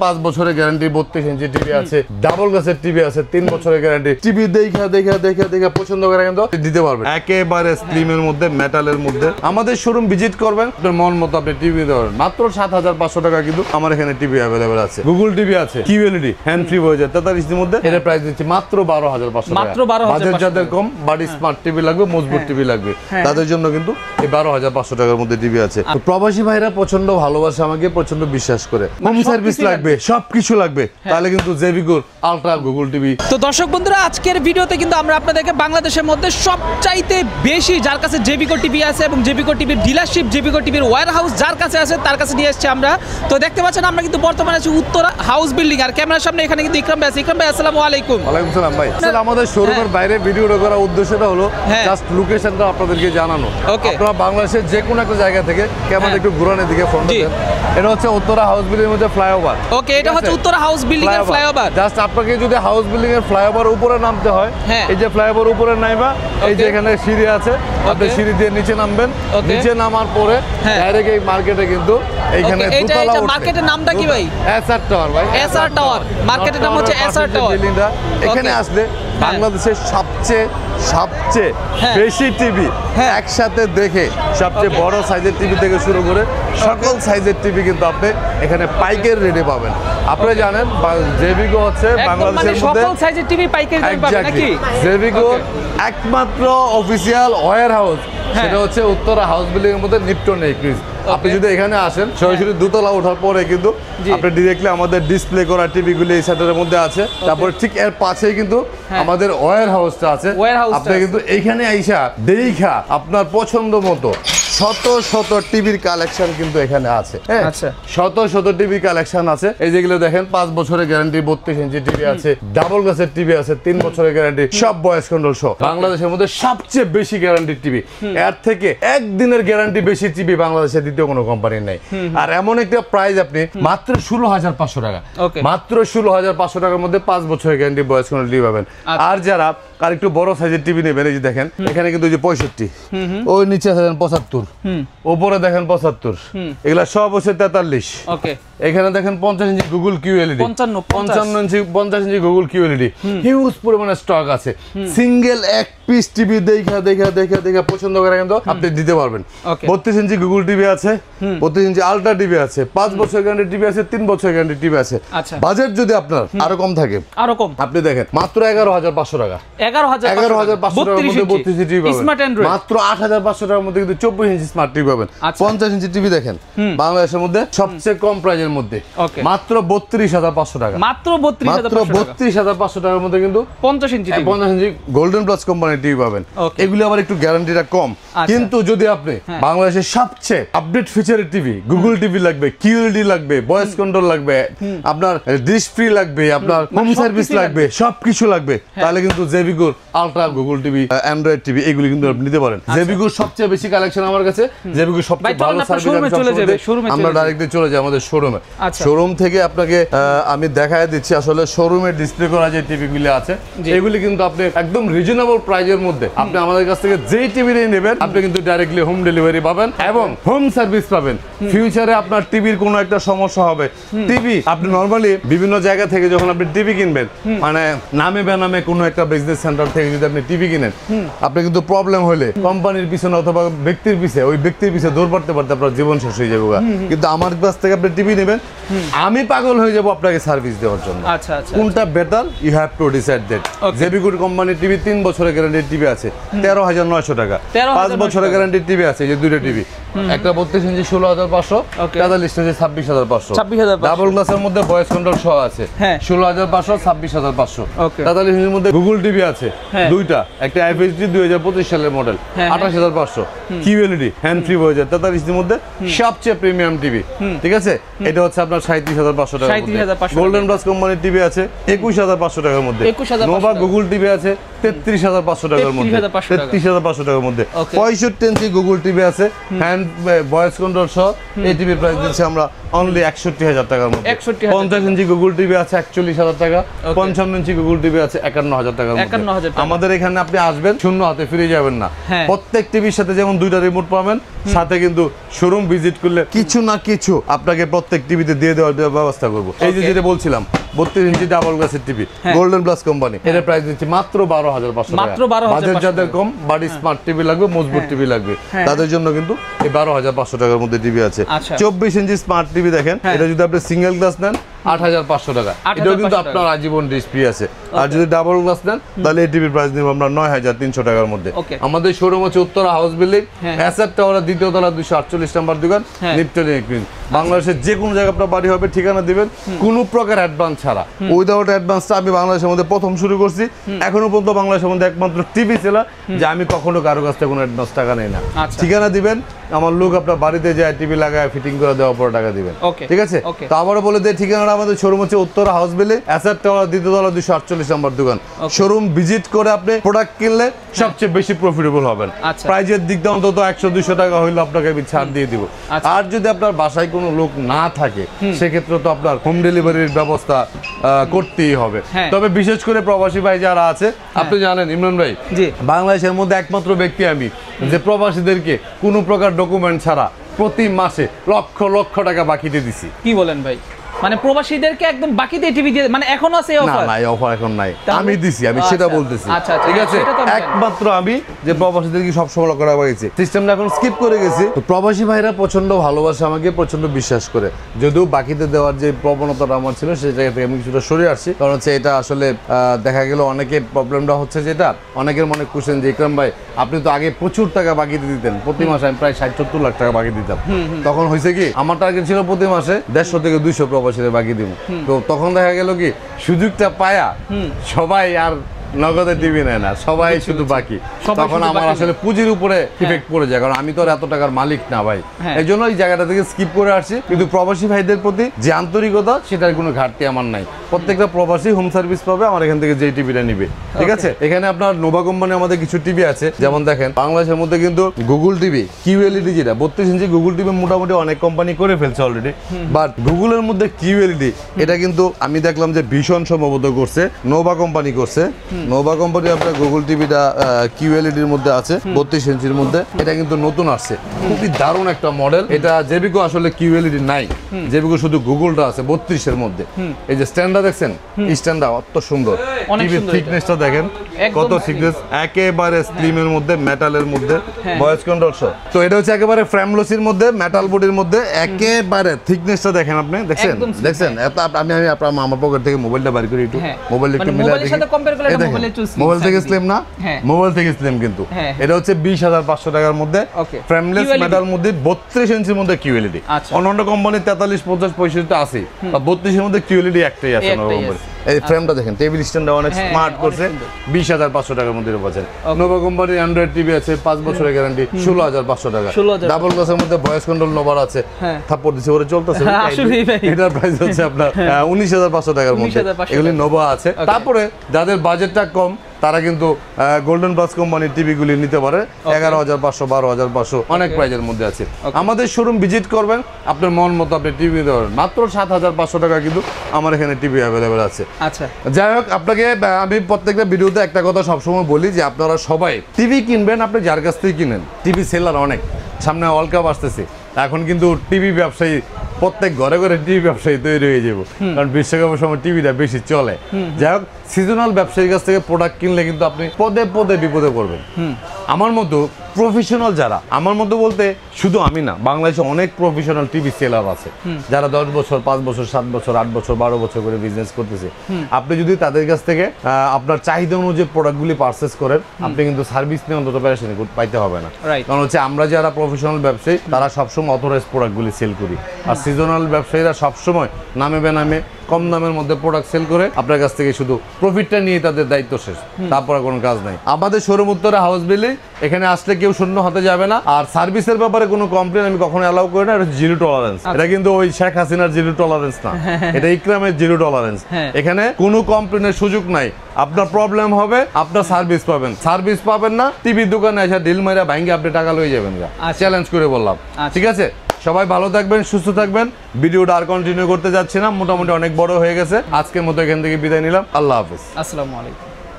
5 বছরের guarantee 32 inch TV আছে, double গ্লাসের টিভি আছে, 3 বছরের গ্যারান্টি। টিভি দেখা পছন্দ করে কিন্তু দিতে পারবেন একেবারে স্লিমের মধ্যে, মেটালের মধ্যে। আমাদের শোরুম ভিজিট করবেন, আপনার মন মতো আপনি টিভি দিতে পারবেন। মাত্র 7500 টাকা কিন্তু আমার এখানে টিভি अवेलेबल আছে। গুগল টিভি আছে, কিউএলইডি হ্যান্ড ফ্রি হয়ে যায় 43 এর মধ্যে। এর প্রাইস দিচ্ছি মাত্র 12500 টাকা। মাত্র 12500। বাজেট যাদের কম, বাড়ি স্মার্ট টিভি লাগবে, মজবুত টিভি লাগবে, তাদের জন্য কিন্তু এই 12500 টাকার মধ্যে টিভি আছে। তো প্রবাসী ভাইরা প্রচন্ড ভালোবাসে আমাকে, প্রচন্ড বিশ্বাস করে। হোম সার্ভিস লাগবে, সবকিছু লাগবে, তাহলে কিন্তু জেবিকোর আলট্রা গুগল টিভি। তো দর্শক বন্ধুরা, আজকের ভিডিওতে কিন্তু আমরা আপনাদেরকে বাংলাদেশের মধ্যে সবচাইতে বেশি যার কাছে জেবিকো টিভি আছে এবং জেবিকো টিভির ডিলারশিপ, জেবিকো টিভির ওয়্যার হাউস যার কাছে আছে তার কাছে নিয়ে এসেছি আমরা। তো দেখতে পাচ্ছেন আমরা কিন্তু বর্তমানে আছি উত্তরা হাউস বিল্ডিং, আর ক্যামেরার সামনে এখানে কিন্তু ইকরাম ভাই আছে। ইকরাম ভাই আসসালামু আলাইকুম। ওয়ালাইকুম সালাম ভাই। আসলে আমাদের শোরুমের বাইরে ভিডিওটা করার উদ্দেশ্যটা হলো জাস্ট লোকেশনটা আপনাদেরকে জানানো। আপনারা বাংলাদেশের যে কোনো একটা জায়গা থেকে ক্যামেরা একটু ঘোরানোর দিকে ফোন দেন। এটা হচ্ছে উত্তরা হাউস বিল্ডিং এর মধ্যে ফ্লাইওভার। ওকে, এটা হচ্ছে উত্তরা হাউস বিল্ডিং এর ফ্লাইওভার। জাস্ট আপনাকে যদি হাউস বিল্ডিং এর ফ্লাইওভার উপরে নামতে হয়, এই যে ফ্লাইওভার উপরে নাইবা, এই যে এখানে সিঁড়ি আছে, আপনি সিঁড়ি দিয়ে নিচে নামবেন। নিচে নামার পরে ডাইরেক্ট এই মার্কেটে কিন্তু এইখানে দুতলা উঠবে। মার্কেটের নামটা কি ভাই? এসআর টাওয়ার ভাই। এসআর টাওয়ার, মার্কেটের নাম হচ্ছে এসআর টাওয়ার। বিল্ডিংটা এখানে আসলে বাংলাদেশের সবচেয়ে বেশি টিভি একসাথে দেখে, সবচেয়ে বড় সাইজের টিভি থেকে শুরু করে সকল সাইজের টিভি কিন্তু আপনি এখানে পাইকারি রেটে পাবেন। আপনারা জানেন জেবিকো হচ্ছে বাংলাদেশের মধ্যে সকল সাইজের টিভি পাইকারি রেটে পাবেন নাকি? জেবিকো একমাত্র অফিশিয়াল ওয়্যার হাউস, সেটা হচ্ছে উত্তরা হাউস বিল্ডিং এর মধ্যে নিপটন এগ্রিজ। আপনি যদি এখানে আসেন, সরাসরি দুতলা ওঠার পরে কিন্তু আপনি ডিরেক্টলি আমাদের ডিসপ্লে করা টিভিগুলি এই সেটের মধ্যে আছে। তারপর ঠিক এর পাশেই কিন্তু আমাদের ওয়্যার হাউসটা আছে। আপনি কিন্তু এইখানে আইসা দেখা আপনার পছন্দ মতো শত টিভির কালেকশন কিন্তু এখানে আছে। শত টিভির কালেকশন আছে। এই যেগুলো দেখেন 5 বছরের গ্যারান্টি 32 ইঞ্চি টিভি আছে, ডাবল গ্লাসের টিভি আছে, 3 বছরের গ্যারান্টি, সব ভয়েস কন্ট্রোল সহ। বাংলাদেশের মধ্যে সবচেয়ে বেশি গ্যারান্টি টিভি। এর থেকে একদিনের গ্যারান্টি বেশি টিভি বাংলাদেশে দ্বিতীয় কোনো কোম্পানি নেই। আর এমন একটা প্রাইস আপনি মাত্র 16500 টাকা, মাত্র 16500 টাকার মধ্যে 5 বছরের গ্যারান্টি ভয়েস কন্ট্রোল টিভি পাবেন। আর যারা আর একটু বড় সাইজের টিভি নেবেন, এই যে দেখেন এখানে কিন্তু 65, ওই নিচে আছে 75, উপরে দেখেন 75, এগুলা সব হচ্ছে 43। এখানে দেখেন 50 ইঞ্চি গুগল কিউএলইডি, 50 ইঞ্চি গুগল কিউএলইডি, হিউজ পরিমাণে স্টক আছে। সিঙ্গেল এক পিস টিভি দেখা পছন্দ করে কিন্তু আপনি দিতে পারবেন। 32 ইঞ্চি গুগল টিভি আছে, 32 ইঞ্চি আলট্রা টিভি আছে, 5 বছর গ্যারান্টি টিভি আছে, 3 বছর গ্যারান্টি টিভি আছে। বাজেট যদি আপনার আরো কম থাকে, আরো কম, আপনি দেখেন মাত্র 11500 টাকা, 11500 টাকার মধ্যে 32 ইঞ্চি টিভি পাবেন। মাত্র 8500 টাকার মধ্যে কিন্তু 24 ইঞ্চি স্মার্ট টিভি পাবেন। 50 ইঞ্চি টিভি দেখেন বাংলাদেশের মধ্যে সবচেয়ে কম প্রাইজের মধ্যে মাত্র 32500 টাকা, মাত্র 32500 টাকার মধ্যে কিন্তু 50 ইঞ্চি গোল্ডেন প্লাস কোম্পানির টিভি পাবেন। এগুলো আবার একটু গ্যারান্টিটা কম। কিন্তু যদি আপনি বাংলাদেশের সবচেয়ে আপডেট ফিচারের টিভি, গুগল টিভি লাগবে, কিউএলইডি লাগবে, ভয়েস কন্ট্রোল লাগবে, আপনার ডিশ ফ্রি লাগবে, আপনার হোম সার্ভিস লাগবে, সবকিছু লাগবে, তাহলে কিন্তু জেবিকোর ultra Google TV, android TV এগুলো কিন্তু আপনি নিতে পারেন। জেবিকোর সবচেয়ে বেশি কালেকশন আমার কাছে, জেবিকোর সবচেয়ে ভালো সার্ভিস। আমরা ডাইরেক্টলি চলে যাই আমাদের শোরুমে। শোরুম থেকে আপনাকে আমি দেখায় দিচ্ছি আসলে শোরুমে ডিসপ্লে করা যে টিভিগুলি আছে, এগুলি কিন্তু আপনি একদম রিজনেবল প্রাইজের মধ্যে আপনি আমাদের কাছ থেকে যেই টিভি নেবেন আপনি কিন্তু ডাইরেক্টলি হোম ডেলিভারি পাবেন এবং হোম সার্ভিস পাবেন। ফিউচারে আপনার টিভির কোনো একটা সমস্যা হবে, টিভি আপনি নরমালি বিভিন্ন জায়গা থেকে যখন আপনি টিভি কিনবেন, মানে নামে বেনামে কোনো একটা বিজনেস সেন্টার থেকে যদি আপনি টিভি কিনেন, আপনি কিন্তু প্রবলেম হলে কোম্পানির পিছনে অথবা ব্যক্তির পিছে, ওই ব্যক্তির পিছে দৌড় পারতে আপনার জীবন শেষ হয়ে যাবে। কিন্তু আমার কাছ থেকে আপনি টিভি নেবেন, আমি পাগল হয়ে যাব আপনাকে সার্ভিস দেওয়ার জন্য। কোনটা better, you have to decide that. জেবিকো কোম্পানির টিভি 3 বছরের গ্যারান্টির টিভি আছে 13900 টাকা, 5 বছরের গ্যারান্টির টিভি আছে, এই যে দুটো টিভি, একটা 32 ইঞ্চি 16500, 43 ইঞ্চি 26500, ডাবল গ্লাসের মধ্যে ভয়েস কন্ট্রোল সহ আছে 16500, 26500, 43 ইঞ্চির মধ্যে গুগল টিভি আছে দুইটা, একটা এফএইচডি 2025 সালের মডেল 28500, কিউএলইডি হ্যান্ড ফ্রি হয়ে যায় 43 ইঞ্চির মধ্যে, সবচেয়ে প্রিমিয়াম টিভি। ঠিক আছে, এটা হচ্ছে আপনার 37500 টাকা। গোল্ডেন প্লাস কোম্পানির টিভি আছে 21500 টাকার মধ্যে, নোভা গুগল টিভি আছে 33500 টাকার মধ্যে, 33500 টাকার মধ্যে, 65 ইঞ্চি গুগল টিভি আছে হ্যান্ড ভয়েস কন্ট্রোল সহ এই টিভির প্রাইস দিচ্ছি আমরা অনলি 61,000 টাকার মধ্যে। 50 ইঞ্চি গুগল টিভি আছে 41,000 টাকা, 55 ইঞ্চি গুগল টিভি আছে 51,000 টাকার মধ্যে। আমাদের এখানে আপনি আসবেন শূন্য হাতে ফিরে যাবেন না। প্রত্যেক টিভির সাথে যেমন 2টা রিমোট পাবেন, সাথে কিন্তু শোরুম ভিজিট করলে কিছু না কিছু আপনাকে প্রত্যেক টিভিতে দিয়ে দেওয়ার ব্যবস্থা করব। এই যে যেটা বলছিলাম 32 ইঞ্চি ডাবল গ্লাসের টিভি গোল্ডেন প্লাস কোম্পানি, এর প্রাইস দিচ্ছি মাত্র 12,500 টাকা। বাজেট যাদের কম, বাড়ি স্মার্ট টিভি লাগবে, মজবুত টিভি লাগবে, তাদের জন্য কিন্তু এই 12,500 টাকার মধ্যে টিভি আছে। 24 ইঞ্চি স্মার্ট টিভি দেখেন, এটা যদি আপনি সিঙ্গেল গ্লাস নেন 8,500 টাকা, এটাও কিন্তু আপনার আজীবন ডিসপ্লে আছে। আর যদি ডাবল গ্লাস নেন তাহলে এই টিভির প্রাইস নিব আমরা 9,300 টাকার মধ্যে। আমাদের শোরুম হচ্ছে Uttara house building, SR tower, দ্বিতীয় তলা, 248 নম্বর দোকান, লিফটের এগ্রিন। বাংলাদেশের যে কোনো জায়গায় আপনার বাড়ি হবে, ঠিকানা দিবেন কোনো প্রকার অ্যাডভান্স ছাড়া। উইদাউট অ্যাডভান্সটা আমি বাংলাদেশের মধ্যে প্রথম শুরু করছি, এখনো পর্যন্ত বাংলাদেশের মধ্যে একমাত্র টিভি সেলার যে আমি কখনো কারো কাছ থেকে কোনো অ্যাডভান্স টাকা নেই না। ঠিকানা দিবেন, আমার লোক আপনার বাড়িতে যায় টিভি লাগায় ফিটিং করে দেওয়ার পর টাকা দিবেন, ঠিক আছে? তো আবারও বলে দেয় ঠিকানাটা, আমাদের শোরুম হচ্ছে Uttara house building, SR tower, দ্বিতীয় তলা, 248 নম্বর দোকান। শোরুম ভিজিট করে আপনি প্রোডাক্ট কিনলে সবচেয়ে বেশি প্রফিটেবল হবেন। প্রাইজের দিক দিয়ে অন্তত 100-200 টাকা হইলে আপনাকে আমি ছাড় দিয়ে দিব। আর যদি আপনার বাসায় কোনো লোক না থাকে, সেক্ষেত্রে তো আপনার হোম ডেলিভারির ব্যবস্থা করতেই হবে। তবে বিশেষ করে প্রবাসী ভাই যারা আছে, আপনি জানেন ইমরান ভাই, বাংলাদেশের মধ্যে একমাত্র ব্যক্তি আমি যে প্রবাসীদেরকে কোনো প্রকার ডকুমেন্ট ছাড়া প্রতি মাসে লক্ষ লক্ষ টাকা বাকিতে দিছি। কি বলেন ভাই? মানে প্রবাসীদেরকে একদম বাকিতে টিভি দিয়ে, মানে এখনো আছে এই অফার? না, এই অফার এখন নাই, আমি দিছি, আমি সেটা বলতেছি। ঠিক আছে, একমাত্র আমি যে প্রবাসীদেরকে সব সময় করা হয়েছে, সিস্টেমটা এখন স্কিপ করে গেছি। তো প্রবাসী ভাইরা প্রচন্ড ভালোবাসে আমাকে, প্রচন্ড বিশ্বাস করে, যদিও বাকিতে দেওয়ার যে প্রবণতাটা আমার ছিল সেই জায়গা থেকে আমি কিছুটা সরে আসছি। কারণ হচ্ছে এটা আসলে দেখা গেল অনেকের প্রবলেমটা হচ্ছে যেটা, অনেকের মনে কোশ্চেন যে ইকরাম ভাই আপনি তো আগে প্রচুর টাকা বাকিতে দিতেন, প্রতি মাসে আমি প্রায় 60-70 লাখ টাকা বাকি দিতাম। তখন হয়েছে কি, আমার টার্গেট ছিল প্রতি মাসে 150 থেকে 200 প্রবাসীদের বাকি দিব। তো তখন দেখা গেল কি, সুযোগটা পায়া সবাই আর নগদে টিভি নেয় না, সবাই শুধু বাকি। তখন আমার আসলে পুঁজির উপরে ইফেক্ট পড়ে যায়, কারণ আমি তো আর এত টাকার মালিক না ভাই। এই জন্য এই জায়গাটা থেকে স্কিপ করে আসছি। কিন্তু প্রবাসী ভাইদের প্রতি যে আন্তরিকতা, সেটার কোনো ঘাটতি আমার নাই। প্রত্যেকটা প্রবাসী হোম সার্ভিস পাবে আমার এখান থেকে, যে টিভিটা নিবে, ঠিক আছে? এখানে আপনার নোভা কোম্পানি আমাদের কিছু টিভি আছে, যেমন দেখেন বাংলাদেশের মধ্যে কিন্তু গুগল টিভি কিউএলইডি, যেটা 32 ইঞ্চি গুগল টিভি মোটামুটি অনেক কোম্পানি করে ফেলছে অলরেডি, বাট গুগলের মধ্যে কিউএলইডি এটা কিন্তু আমি দেখলাম যে ভীষণ সম্ভবত করছে নোভা কোম্পানি করছে। নোভা কোম্পানি আপনার গুগল টিভিটা কিউএলইডির মধ্যে আছে 32 ইঞ্চির মধ্যে, এটা কিন্তু নতুন আসছে, খুবই দারুণ একটা মডেল। এটা জেবিকো আসলে কিউএলইডি নাই, জেবিকো শুধু গুগলটা আছে 32 এর মধ্যে। এই যে স্ট্যান্ডটা দেখছেন, স্ট্যান্ডটা অত সুন্দর, টিভির থিকনেসটা দেখেন কত থিকনেস, একেবারে স্লিমের মধ্যে, মেটালের মধ্যে, ভয়েস কন্ট্রোল সহ। তো এটা হচ্ছে একেবারে ফ্রেমলসির মধ্যে, মেটাল বডির মধ্যে, একেবারে থিকনেসটা দেখেন আপনি, দেখছেন এত। আমি আপনার আমার পকেট থেকে মোবাইলটা বের করি, একটু মোবাইলটা একটু মিলাই দেখি, মোবাইল থেকে স্লিম না, মোবাইল থেকে স্লিম কিন্তু। এটা হচ্ছে 20,500 টাকার মধ্যে, ফ্রেমলেস মেটাল মধ্যে, 32 ইঞ্চির মধ্যে কিউএলইডি। অন্যান্য কোম্পানি 43, 50, 65 আছে, 32 এর মধ্যে কিউএলইডি একটাই আছে নোভা কোম্পানি। এই ফ্রেমটা দেখেন, টেবিল স্ট্যান্ডটা অনেক স্মার্ট করছে, 20,500 টাকার মধ্যে পাচ্ছেন। নোভা কোম্পানির অ্যান্ড্রয়েড টিভি আছে 5 বছরের গ্যারান্টি, 16,500 টাকা। ডাবল গ্লাসের মধ্যে ভয়েস কন্ট্রোল নোভার আছে, থাপ্পড় দিছে ওরে চলতেছে। এটার প্রাইস হচ্ছে আপনার 19,500 টাকার মধ্যে, এগুলি নোভা আছে। তারপরে যাদের বাজেটটা কম, তারা কিন্তু গোল্ডেন প্লাস কোম্পানির টিভিগুলি নিতে পারে, 11,500, 12,500, অনেক প্রাইজের মধ্যে আছে। আমাদের শোরুম ভিজিট করবেন, আপনার মন মতো আপনি টিভি নিতে পারবেন, মাত্র 7,500 টাকা কিন্তু আমার এখানে টিভি অ্যাভেলেবেল আছে। আচ্ছা, যাই হোক, আপনাকে আমি প্রত্যেকটা ভিডিওতে একটা কথা সবসময় বলি যে আপনারা সবাই টিভি কিনবেন, আপনি যার কাছ থেকে কিনেন। টিভি সেলার অনেক, সামনে ওয়ার্ল্ড কাপ আসতেছে, এখন কিন্তু টিভি ব্যবসায়ী প্রত্যেক ঘরে ঘরে টিভি ব্যবসায়ী তৈরি হয়ে যাবো, কারণ বিশ্বকাপের সময় টিভিটা বেশি চলে। যাই হোক, সিজনাল ব্যবসায়ীর কাছ থেকে প্রোডাক্ট কিনলে কিন্তু আপনি পদে পদে বিপদে পড়বেন। আমার মতো প্রফেশনাল যারা, আমার মতো বলতে শুধু আমি না, বাংলাদেশে অনেক প্রফেশনাল টিভি সেলার আছে যারা 10 বছর, 5 বছর, 7 বছর, 8 বছর, 12 বছর করে বিজনেস করতেছে। আপনি যদি তাদের কাছ থেকে আপনার চাহিদা অনুযায়ী প্রোডাক্টগুলি পারচেস করেন, আপনি কিন্তু সার্ভিস নিয়ে অন্তত পেরেশানি পাইতে হবে না। কারণ হচ্ছে আমরা যারা প্রফেশনাল ব্যবসায়ী, তারা সবসময় অথরাইজ প্রোডাক্টগুলি সেল করি। আর সিজনাল ব্যবসায়ীরা সবসময় নামে বেনামে কম দামের মধ্যে প্রোডাক্ট সেল করে আপনার কাছ থেকে শুধু প্রফিটটা নিয়ে তাদের দায়িত্ব শেষ, তারপরে কোনো কাজ নাই। আমাদের শোরুম উত্তরে হাউস বিল্ডিং, এখানে আসলে কেউ শূন্য হতে যাবে না। আর সার্ভিসের ব্যাপারে কোনো কমপ্লেন আমি কখনো অ্যালাউ করি না, এটা জিরো টলারেন্স। এটা কিন্তু ওই শেখ হাসিনার জিরো টলারেন্স না, এটা ইকরামের জিরো টলারেন্স। এখানে কোনো কমপ্লেনের সুযোগ নাই। আপনার প্রবলেম হবে, আপনার সার্ভিস পাবেন, সার্ভিস পাবেন না, টিভির দোকানে এসে ডিল মাইরা ভাঙ্গে আপনি টাকা লয়ে যাবেন। চ্যালেঞ্জ করে বললাম, ঠিক আছে? সবাই ভালো থাকবেন, সুস্থ থাকবেন। ভিডিওটা আর কন্টিনিউ করতে যাচ্ছি না, মোটামুটি অনেক বড় হয়ে গেছে। আজকের মতো এখান থেকে বিদায় নিলাম। আল্লাহ হাফেজ। আসসালামু আলাইকুম।